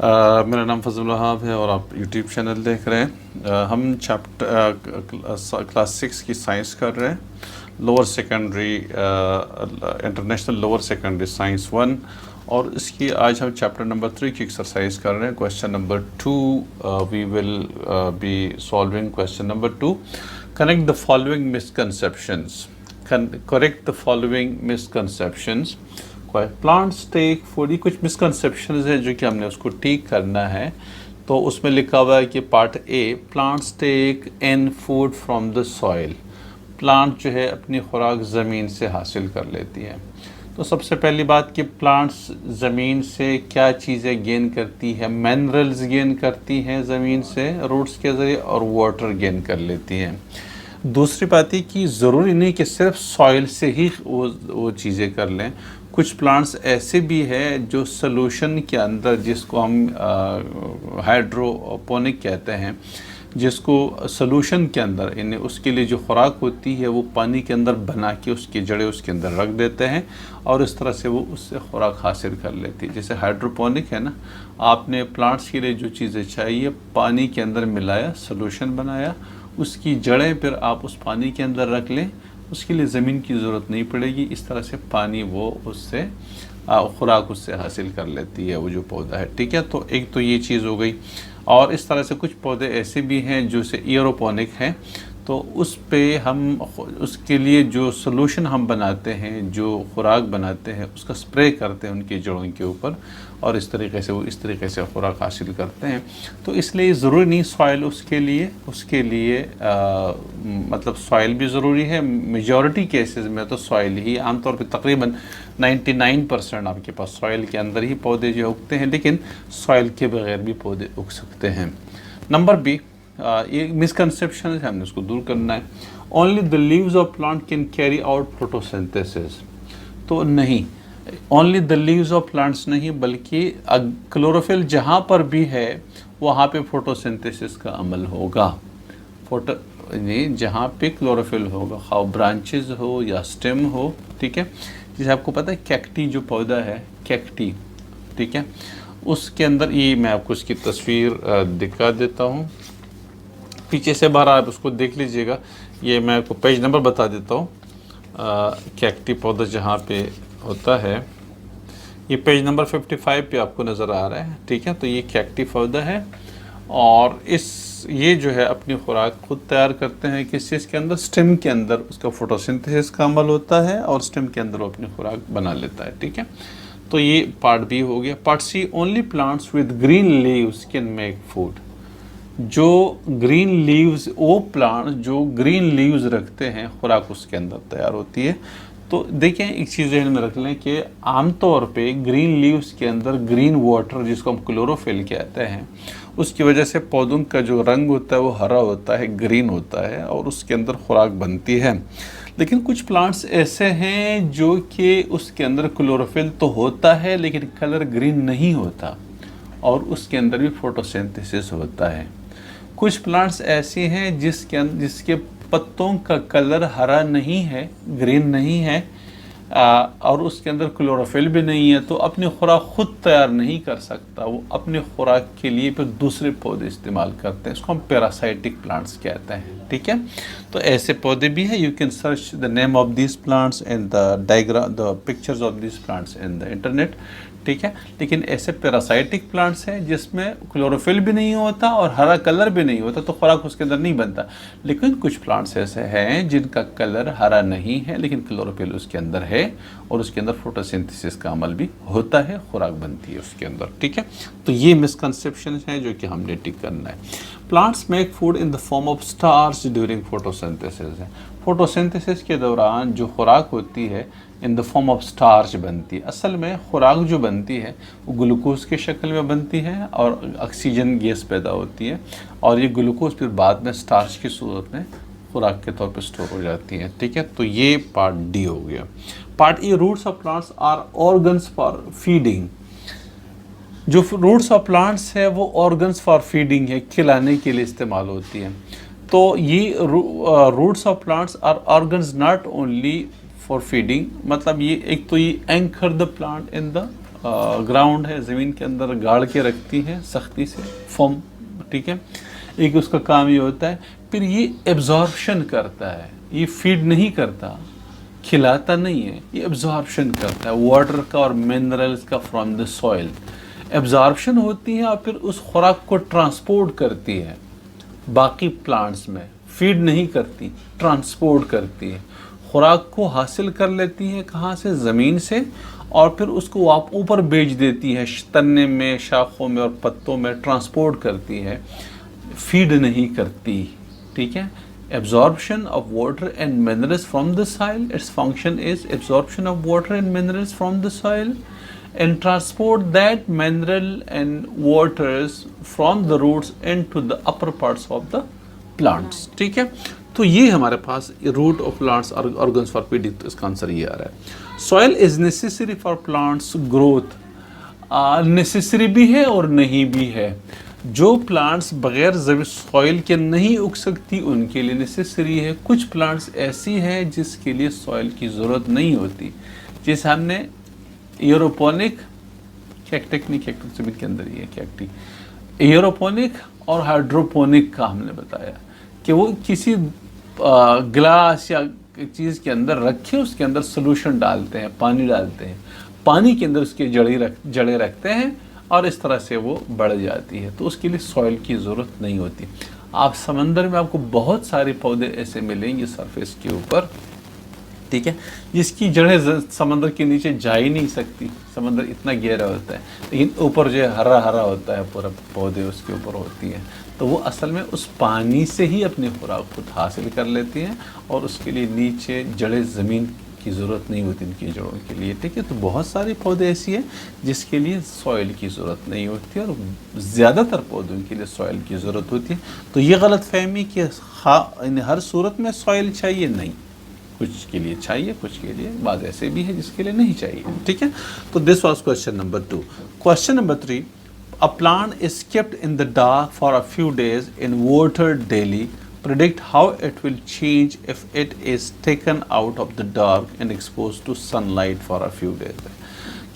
मेरा नाम फजल वहाब है और आप यूट्यूब चैनल देख रहे हैं। हम क्लास 6 की साइंस कर रहे हैं, lower secondary international lower secondary science 1, और इसकी आज हम चैप्टर नंबर 3 की एक्सरसाइज कर रहे हैं। Question number 2 we will be solving. Question number 2, connect the following misconceptions. Correct the following misconceptions. Plants take food, ये कुछ मिसकंसेप्शंस है जो कि हमने उसको ठीक करना है। तो उसमें लिखा हुआ है कि part A, plants take in food from the soil. Plant जो है अपनी खुराक ज़मीन से हासिल कर लेती है। तो सबसे पहली बात कि प्लांट्स ज़मीन से क्या चीज़ें गेन करती है, मिनरल्स गेन करती हैं ज़मीन से रूट्स के ज़रिए, और वाटर गेन कर लेती हैं। दूसरी बात है कि ज़रूरी नहीं कि सिर्फ सॉइल से ही वो चीज़ें कर लें। कुछ प्लांट्स ऐसे भी हैं जो सॉल्यूशन के अंदर, जिसको हम हाइड्रोपोनिक कहते हैं, जिसको सॉल्यूशन के अंदर इन्हें उसके लिए जो खुराक होती है वो पानी के अंदर बना के उसकी जड़ें उसके अंदर रख देते हैं और इस तरह से वो उससे खुराक हासिल कर लेती है। जैसे हाइड्रोपोनिक है ना, आपने प्लांट्स के लिए जो चीज़ें चाहिए पानी के अंदर मिलाया, सॉल्यूशन बनाया, उसकी जड़ें फिर आप उस पानी के अंदर रख लें, उसके लिए ज़मीन की ज़रूरत नहीं पड़ेगी। इस तरह से पानी वो उससे खुराक उससे हासिल कर लेती है वो जो पौधा है। ठीक है, तो एक तो ये चीज़ हो गई। और इस तरह से कुछ पौधे ऐसे भी हैं जो से एयरोपोनिक हैं, तो उस पे हम उसके लिए जो सॉल्यूशन हम बनाते हैं, जो खुराक बनाते हैं, उसका स्प्रे करते हैं उनकी जड़ों के ऊपर, और इस तरीके से वो इस तरीके से खुराक हासिल करते हैं। तो इसलिए ज़रूरी नहीं सॉइल उसके लिए मतलब सॉइल भी ज़रूरी है। मेजॉरिटी केसेस में तो सॉइल ही, आमतौर पे तकरीबन 99% आपके पास सॉइल के अंदर ही पौधे जो उगते हैं, लेकिन सॉइल के बगैर भी पौधे उग सकते हैं। नंबर बी, ये मिसकंसेप्शन है, हमने उसको दूर करना है। Only the leaves of plant can carry out photosynthesis. तो नहीं, only the leaves of plants नहीं, बल्कि क्लोरोफिल जहाँ पर भी है वहाँ पे फोटोसिंथेसिस का अमल होगा। जहाँ पे क्लोरोफिल होगा, खाओ ब्रांचेस हो या स्टेम हो। ठीक है, जैसे आपको पता है कैक्टी जो पौधा है, कैक्टी, ठीक है, उसके अंदर ये मैं आपको इसकी तस्वीर दिखा देता हूँ पीछे से बाहर, आप उसको देख लीजिएगा। ये मैं आपको पेज नंबर बता देता हूँ। कैक्टी पौधा जहाँ पे होता है, ये पेज नंबर 55 पे आपको नज़र आ रहा है। ठीक है, तो ये कैक्टी पौधा है और ये जो है अपनी खुराक खुद तैयार करते हैं। किस चीज़ के अंदर? स्टेम के अंदर उसका फोटोसिंथेसिस का अमल होता है और स्टेम के अंदर वो अपनी खुराक बना लेता है। ठीक है, तो ये पार्ट बी हो गया। Part C, only plants with green leaves can make food. जो ग्रीन लीव्स, वो प्लांट जो ग्रीन लीव्स रखते हैं, खुराक उसके अंदर तैयार होती है। तो देखें, एक चीज़ ध्यान में रख लें कि आमतौर पे ग्रीन लीव्स के अंदर ग्रीन वाटर, जिसको हम क्लोरोफिल कहते हैं, उसकी वजह से पौधों का जो रंग होता है वो हरा होता है, ग्रीन होता है, और उसके अंदर खुराक बनती है। लेकिन कुछ प्लांट्स ऐसे हैं जो कि उसके अंदर क्लोरोफिल तो होता है लेकिन कलर ग्रीन नहीं होता, और उसके अंदर भी फोटोसिंथेसिस होता है। कुछ प्लांट्स ऐसी हैं जिसके पत्तों का कलर हरा नहीं है, ग्रीन नहीं है, और उसके अंदर क्लोरोफिल भी नहीं है, तो अपनी खुराक खुद तैयार नहीं कर सकता। वो अपनी खुराक के लिए फिर दूसरे पौधे इस्तेमाल करते हैं, इसको हम पैरासाइटिक प्लांट्स कहते हैं। ठीक है, तो ऐसे पौधे भी हैं। You can search the name of this plants and the diagram, the pictures of this plants in the internet. ठीक है, लेकिन ऐसे पैरासाइटिक प्लांट्स हैं जिसमें क्लोरोफिल भी नहीं होता और हरा कलर भी नहीं होता, तो खुराक उसके अंदर नहीं बनता। लेकिन कुछ प्लांट्स ऐसे हैं जिनका कलर हरा नहीं है लेकिन क्लोरोफिल उसके अंदर है, और उसके अंदर फोटोसिंथेसिस का अमल भी होता है, खुराक बनती है उसके अंदर। ठीक है, तो ये मिसकंसेप्शन है जो कि हमने ठीक करना है। Plants make food in the form of starch during photosynthesis है। फोटोसिंथेसिस के दौरान जो खुराक होती है in the form of starch बनती है। असल में खुराक जो बनती है वो ग्लूकोज के शक्ल में बनती है और ऑक्सीजन गैस पैदा होती है, और ये ग्लूकोज फिर बाद में स्टार्च की सूरत में खुराक के तौर पे स्टोर हो जाती है। ठीक है, तो ये पार्ट डी हो गया। Part E, roots of plants are organs for feeding. जो रूट्स ऑफ प्लांट्स है वो ऑर्गन्स फॉर फीडिंग है, खिलाने के लिए इस्तेमाल होती है। तो ये roots of plants are organs not only for feeding, मतलब ये एक तो ये anchor the plant in the ground है, ज़मीन के अंदर गाड़ के रखती है सख्ती से फॉर्म, ठीक है। एक उसका काम ये होता है, फिर ये एब्जॉर्प्शन करता है, ये फीड नहीं करता, खिलाता नहीं है, ये एब्जॉर्प्शन करता है वाटर का और मिनरल्स का फ्रॉम द सॉइल। एब्जॉर्प्शन होती है और फिर उस खुराक को ट्रांसपोर्ट करती है बाकी प्लांट्स में, फीड नहीं करती, ट्रांसपोर्ट करती है, खुराक को हासिल कर लेती है कहाँ से, ज़मीन से, और फिर उसको आप ऊपर बेच देती है, तने में, शाखों में और पत्तों में ट्रांसपोर्ट करती है, फीड नहीं करती, ठीक है। Absorption of water and minerals from the soil, its function is absorption of water and minerals from the soil and transport that mineral and waters from the roots into the upper parts of the plants, ठीक है। तो ये हमारे पास root of plants organs for feeding, तो इसका answer ये आ रहा है। Soil is necessary for plants growth, necessary भी है और नहीं भी है। जो प्लांट्स बगैर सॉइल के नहीं उग सकती उनके लिए नेसेसरी है, कुछ प्लांट्स ऐसी हैं जिसके लिए सॉइल की ज़रूरत नहीं होती, जैसे हमने एयरोपोनिक, कैक्टिक ज़मीन के अंदर ही है कैक्टी, एयरोपोनिक और हाइड्रोपोनिक का हमने बताया कि वो किसी ग्लास या चीज़ के अंदर रखे, उसके अंदर सोल्यूशन डालते हैं, पानी डालते हैं, पानी के अंदर उसके जड़ें रखते हैं और इस तरह से वो बढ़ जाती है, तो उसके लिए सॉइल की ज़रूरत नहीं होती। आप समंदर में आपको बहुत सारे पौधे ऐसे मिलेंगे सरफेस के ऊपर, ठीक है, जिसकी जड़ें समंदर के नीचे जा ही नहीं सकती, समंदर इतना गहरा होता है, लेकिन ऊपर जो है हरा हरा होता है पूरा, पौधे उसके ऊपर होती हैं, तो वो असल में उस पानी से ही अपनी खुराक खुद हासिल कर लेती हैं और उसके लिए नीचे जड़ें, ज़मीन की ज़रूरत नहीं होती इनकी जड़ों के लिए, ठीक है। तो बहुत सारे पौधे ऐसी हैं जिसके लिए सॉइल की ज़रूरत नहीं होती और ज़्यादातर पौधों के लिए सॉइल की ज़रूरत होती है। तो ये गलत फहमी कि हर सूरत में सॉइल चाहिए, नहीं, कुछ के लिए चाहिए, कुछ के लिए बाद ऐसे भी है जिसके लिए नहीं चाहिए, ठीक है। तो this was question number 2। Question number 3, a plant is kept in the dark for a few days in water daily, predict how it will change if it is taken out of the dark and exposed to sunlight for a few days।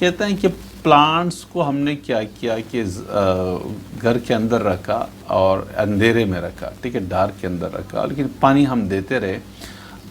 कहते हैं कि plants को हमने क्या किया कि घर के अंदर रखा और अंधेरे में रखा, ठीक है, डार्क के अंदर रखा, लेकिन पानी हम देते रहे,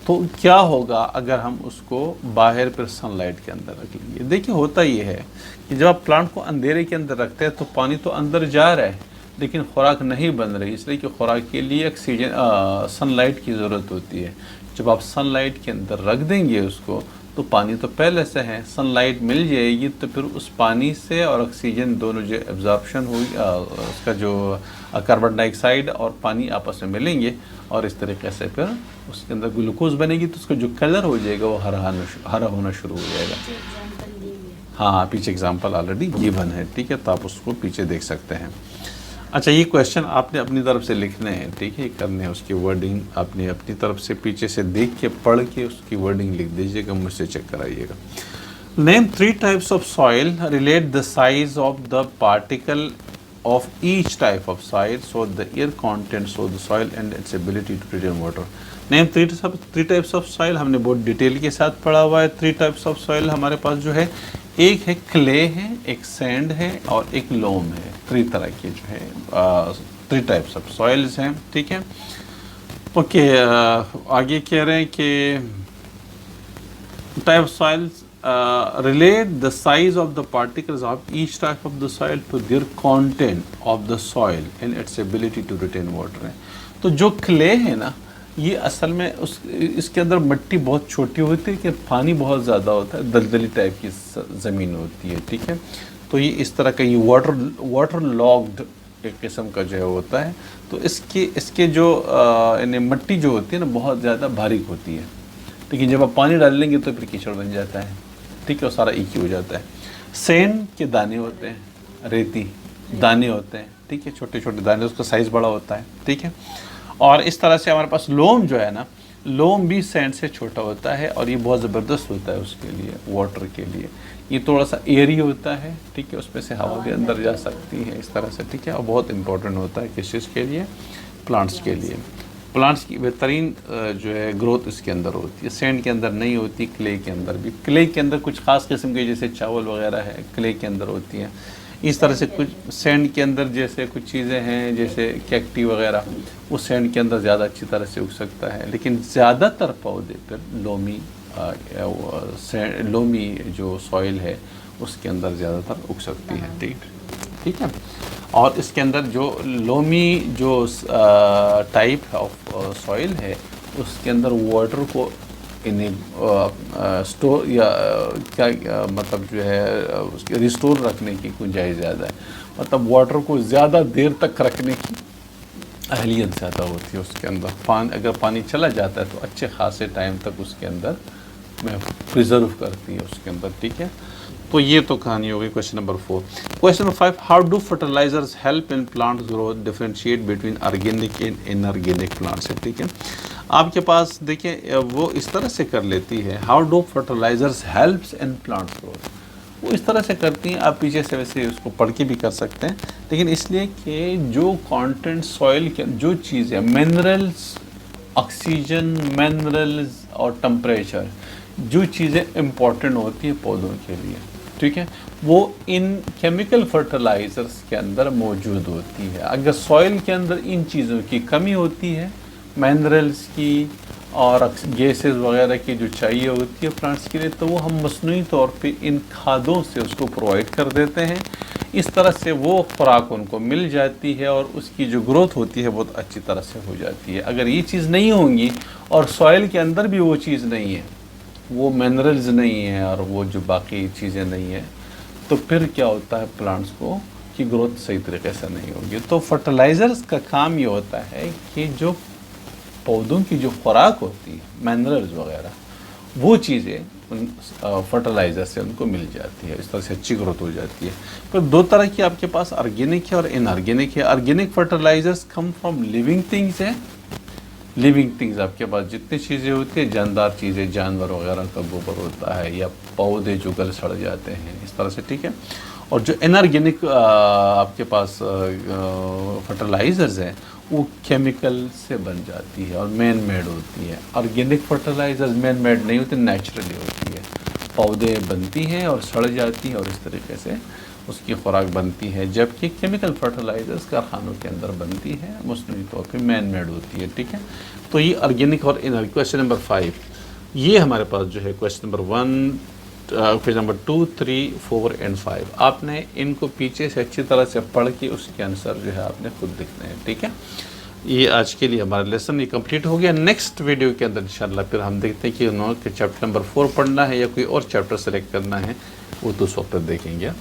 तो क्या होगा अगर हम उसको बाहर फिर सनलाइट के अंदर रख लेंगे। देखिए होता ये है कि जब आप प्लांट को अंधेरे के अंदर रखते हैं तो पानी तो अंदर जा रहा है लेकिन खुराक नहीं बन रही, इसलिए कि खुराक के लिए ऑक्सीजन, सनलाइट की ज़रूरत होती है। जब आप सनलाइट के अंदर रख देंगे उसको तो पानी तो पहले से है, सनलाइट मिल जाएगी तो फिर उस पानी से और ऑक्सीजन दोनों जो एब्जॉर्प्शन होगी, उसका जो कार्बन डाइऑक्साइड और पानी आपस में मिलेंगे और इस तरीके से फिर उसके अंदर ग्लूकोज बनेगी, तो उसका जो कलर हो जाएगा वो हरा होना शुरू हो जाएगा। हाँ, पीछे एग्जाम्पल ऑलरेडी गिवन है, ठीक है, तो आप उसको पीछे देख सकते हैं। अच्छा, ये क्वेश्चन आपने अपनी तरफ से लिखने हैं, ठीक है, करने हैं, उसकी वर्डिंग आपने अपनी तरफ से पीछे से देख के पढ़ के उसकी वर्डिंग लिख दीजिएगा, मुझसे चेक कराइएगा। Name 3 types of soil, relate the size of the particle of each type of soil, so the air contents of the soil and its ability to retain water. Name 3 types of soil, हमने बहुत detail के साथ पढ़ा हुआ है। 3 types of soil हमारे पास जो है, एक है क्ले है, एक सैंड है और एक लोम है। 3 तरह के जो है 3 टाइप्स ऑफ सॉइल्स हैं, ठीक है। ओके, आगे कह रहे हैं कि type soils relate the size of the particles of each type of the soil to their content of the soil and its ability to retain water है। तो जो क्ले है ना, ये असल में इसके अंदर मिट्टी बहुत छोटी होती है, लेकिन पानी बहुत ज़्यादा होता है, दलदली टाइप की ज़मीन होती है, ठीक है। तो ये इस तरह का, ये वाटर लॉग्ड एक किस्म का जो है होता है। तो इसके जो यानी मिट्टी जो होती है ना, बहुत ज़्यादा बारीक होती है, लेकिन जब आप पानी डाल लेंगे तो फिर कीचड़ बन जाता है, ठीक है, और सारा एक ही हो जाता है। सैंड के दाने होते हैं, रेती दाने होते हैं, ठीक है, छोटे छोटे दाने, उसका साइज़ बड़ा होता है, ठीक है। और इस तरह से हमारे पास लोम जो है ना, लोम भी सैंड से छोटा होता है और ये बहुत ज़बरदस्त होता है उसके लिए, वाटर के लिए। ये थोड़ा सा एयरी होता है, ठीक है, उसमें से हवा भी अंदर जा सकती है इस तरह से, ठीक है, और बहुत इंपॉर्टेंट होता है किस चीज़ के लिए, प्लांट्स के लिए। प्लांट्स की बेहतरीन जो है ग्रोथ इसके अंदर होती है। सैंड के अंदर नहीं होती, क्ले के अंदर भी। क्ले के अंदर कुछ ख़ास किस्म के जैसे चावल वगैरह है क्ले के अंदर होती हैं। इस तरह से कुछ सैंड के अंदर जैसे कुछ चीज़ें हैं जैसे कैक्टी वगैरह, वो सैंड के अंदर ज़्यादा अच्छी तरह से उग सकता है। लेकिन ज़्यादातर पौधे फिर लोमी जो सॉइल है उसके अंदर ज़्यादातर उग सकती है। ठीक है। और इसके अंदर जो लोमी जो टाइप ऑफ सॉइल है उसके अंदर वाटर को स्टोर या क्या मतलब जो है उसके रिस्टोर रखने की गुंजाइश ज़्यादा है। मतलब वाटर को ज़्यादा देर तक रखने की अहलियत ज़्यादा होती है उसके अंदर। अगर पानी चला जाता है तो अच्छे खासे टाइम तक उसके अंदर में प्रिजर्व करती है उसके अंदर। ठीक है, तो ये तो कहानी हो गई question number 4। Question number 5, how do fertilisers help in plant growth, differentiate between organic and inorganic plants है। ठीक है, आपके पास देखिए वो इस तरह से कर लेती है, how do fertilisers helps in plant growth, वो इस तरह से करती हैं। आप पीछे से वैसे उसको पढ़ के भी कर सकते हैं, लेकिन इसलिए कि जो कंटेंट सॉइल के जो चीज़ है, मिनरल्स, ऑक्सीजन, मिनरल्स और टेम्परेचर, जो चीज़ें इम्पॉर्टेंट होती हैं पौधों के लिए, ठीक है, वो इन केमिकल फर्टिलाइज़र्स के अंदर मौजूद होती है। अगर सॉइल के अंदर इन चीज़ों की कमी होती है, मिनरल्स की और गैसेस वगैरह की जो चाहिए होती है प्लांट्स के लिए, तो वो हम मसनूई तौर पे इन खादों से उसको प्रोवाइड कर देते हैं। इस तरह से वो खुराक उनको मिल जाती है और उसकी जो ग्रोथ होती है बहुत अच्छी तरह से हो जाती है। अगर ये चीज़ नहीं होंगी और सॉइल के अंदर भी वो चीज़ नहीं है, वो मिनरल्स नहीं है और वो जो बाकी चीज़ें नहीं है, तो फिर क्या होता है प्लांट्स को कि ग्रोथ सही तरीके से नहीं होगी। तो फर्टिलाइज़र्स का काम ये होता है कि जो पौधों की जो खुराक होती है, मिनरल्स वगैरह, वो चीज़ें उन फर्टिलाइज़र से उनको मिल जाती है। इस तरह से अच्छी ग्रोथ हो जाती है। पर दो तरह की आपके पास ऑर्गेनिक है और इनऑर्गेनिक है। Organic fertilisers come from living things है। लिविंग थिंग्स आपके पास जितनी चीज़ें होती है, जानदार चीज़ें, जानवर वगैरह का गोबर होता है या पौधे जो गल सड़ जाते हैं, इस तरह से। ठीक है, और जो इनऑर्गेनिक आपके पास फर्टिलाइज़र्स हैं वो केमिकल से बन जाती है और मैन मेड होती है। ऑर्गेनिक फर्टिलाइज़र्स मैन मेड नहीं होती, नेचुरली होती है। पौधे बनती हैं और सड़ जाती हैं और इस तरीके से उसकी खुराक बनती है, जबकि केमिकल फर्टिलाइज़र्स कारखानों के अंदर बनती है, मसनूई तौर पे मैन मेड होती है। ठीक है, तो ये ऑर्गेनिक और इनऑर्गेनिक। क्वेश्चन नंबर 5 ये हमारे पास जो है question number 1, question number 2, 3, 4 and 5, आपने इनको पीछे से अच्छी तरह से पढ़ के उसके आंसर जो है आपने खुद लिखने हैं। ठीक है, ये आज के लिए हमारा लेसन ये कंप्लीट हो गया। नेक्स्ट वीडियो के अंदर इंशाल्लाह फिर हम देखते हैं कि उन्होंने चैप्टर नंबर 4 पढ़ना है या कोई और चैप्टर सेलेक्ट करना है, वो तो उस वक्त देखेंगे।